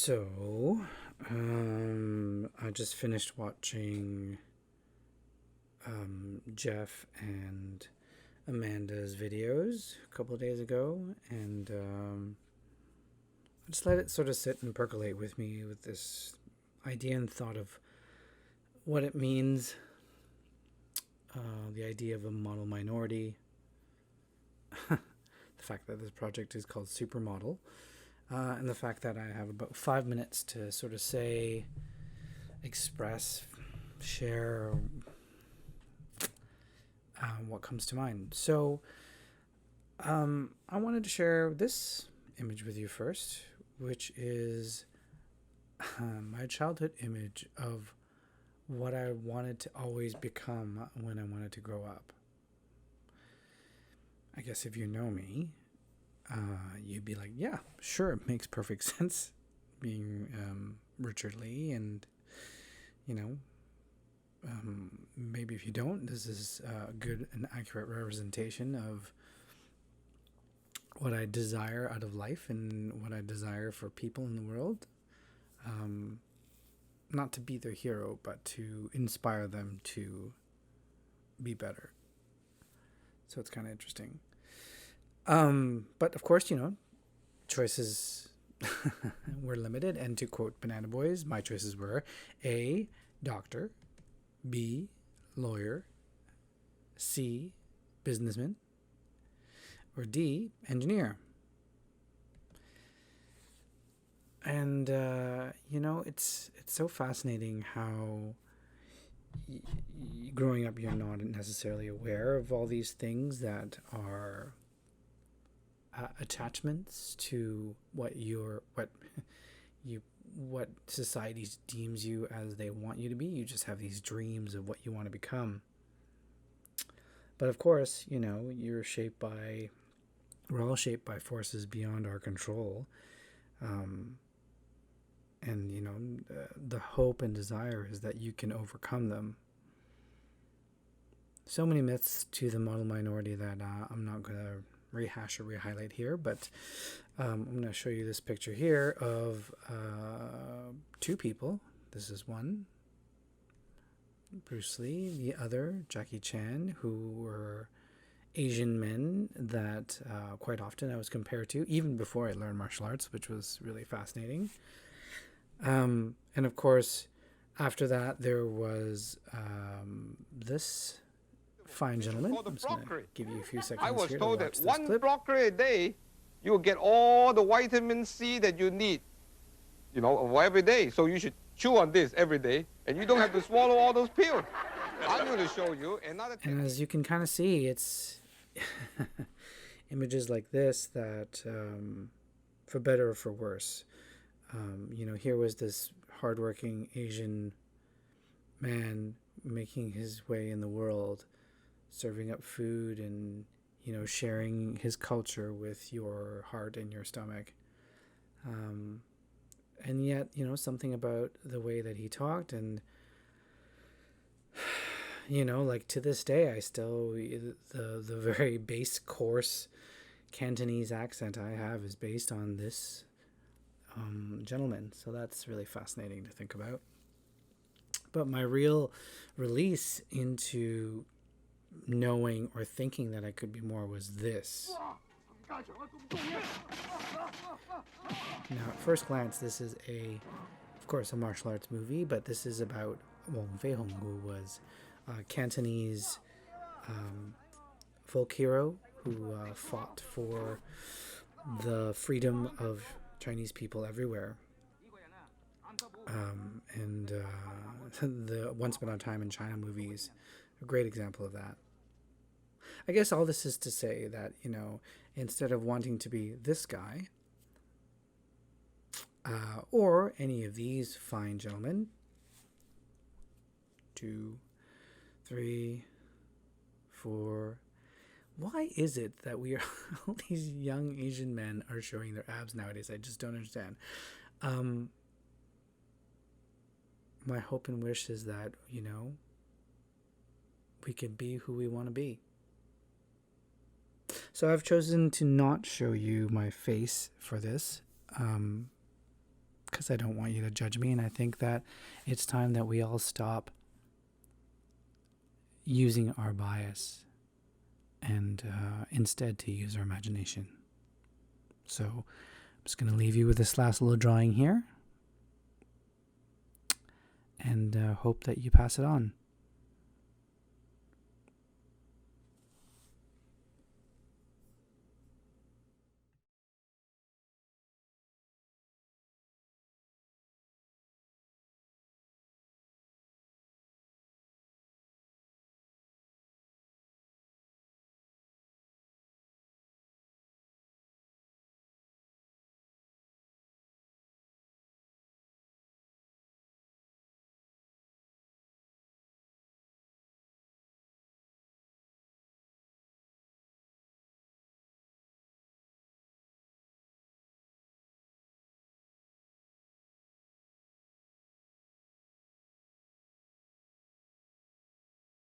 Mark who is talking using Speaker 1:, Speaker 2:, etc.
Speaker 1: So, I just finished watching Jeff and Amanda's videos a couple of days ago, and I just let it sort of sit and percolate with me with this idea and thought of what it means, the idea of a model minority, the fact that this project is called Supermodel, and the fact that I have about 5 minutes to sort of say, express, share what comes to mind. So I wanted to share this image with you first, which is my childhood image of what I wanted to always become when I wanted to grow up. I guess if you know me, you'd be like, yeah, sure, it makes perfect sense being Richard Lee. And, maybe if you don't, this is a good and accurate representation of what I desire out of life and what I desire for people in the world. Not to be their hero, but to inspire them to be better. So it's kind of interesting. But of course, choices were limited. And to quote Banana Boys, my choices were A, doctor, B, lawyer, C, businessman, or D, engineer. And, it's so fascinating how growing up, you're not necessarily aware of all these things that are attachments to what society deems you as they want you to be. You just have these dreams of what you want to become. But of course, we're all shaped by forces beyond our control. And the hope and desire is that you can overcome them. So many myths to the model minority that I'm not going to rehash or re-highlight here, but I'm going to show you this picture here of two people. This is one, Bruce Lee, the other, Jackie Chan, who were Asian men that quite often I was compared to, even before I learned martial arts, which was really fascinating. And of course, after that, there was this fine gentleman. I'm just going to give you a few seconds.
Speaker 2: I was
Speaker 1: here
Speaker 2: told
Speaker 1: to watch
Speaker 2: that
Speaker 1: this
Speaker 2: one
Speaker 1: clip.
Speaker 2: broccoli a day, you will get all the vitamin C that you need, every day. So you should chew on this every day, and you don't have to swallow all those pills. I'm going to show you another thing.
Speaker 1: And as you can kind of see, it's images like this that, for better or for worse, here was this hardworking Asian man making his way in the world, serving up food and, sharing his culture with your heart and your stomach. And yet, something about the way that he talked and, like to this day, I still, the very base coarse Cantonese accent I have is based on this gentleman. So that's really fascinating to think about. But my real release into knowing or thinking that I could be more was this. Now, at first glance, this is of course, a martial arts movie, but this is about Wong Fei Hong, who was a Cantonese folk hero who fought for the freedom of Chinese people everywhere. And the Once Upon a Time in China movies, a great example of that. I guess all this is to say that, instead of wanting to be this guy, or any of these fine gentlemen, 2, 3, 4, why is it that all these young Asian men are showing their abs nowadays? I just don't understand. My hope and wish is that, we can be who we want to be. So I've chosen to not show you my face for this, because I don't want you to judge me. And I think that it's time that we all stop using our bias and instead to use our imagination. So I'm just going to leave you with this last little drawing here and hope that you pass it on.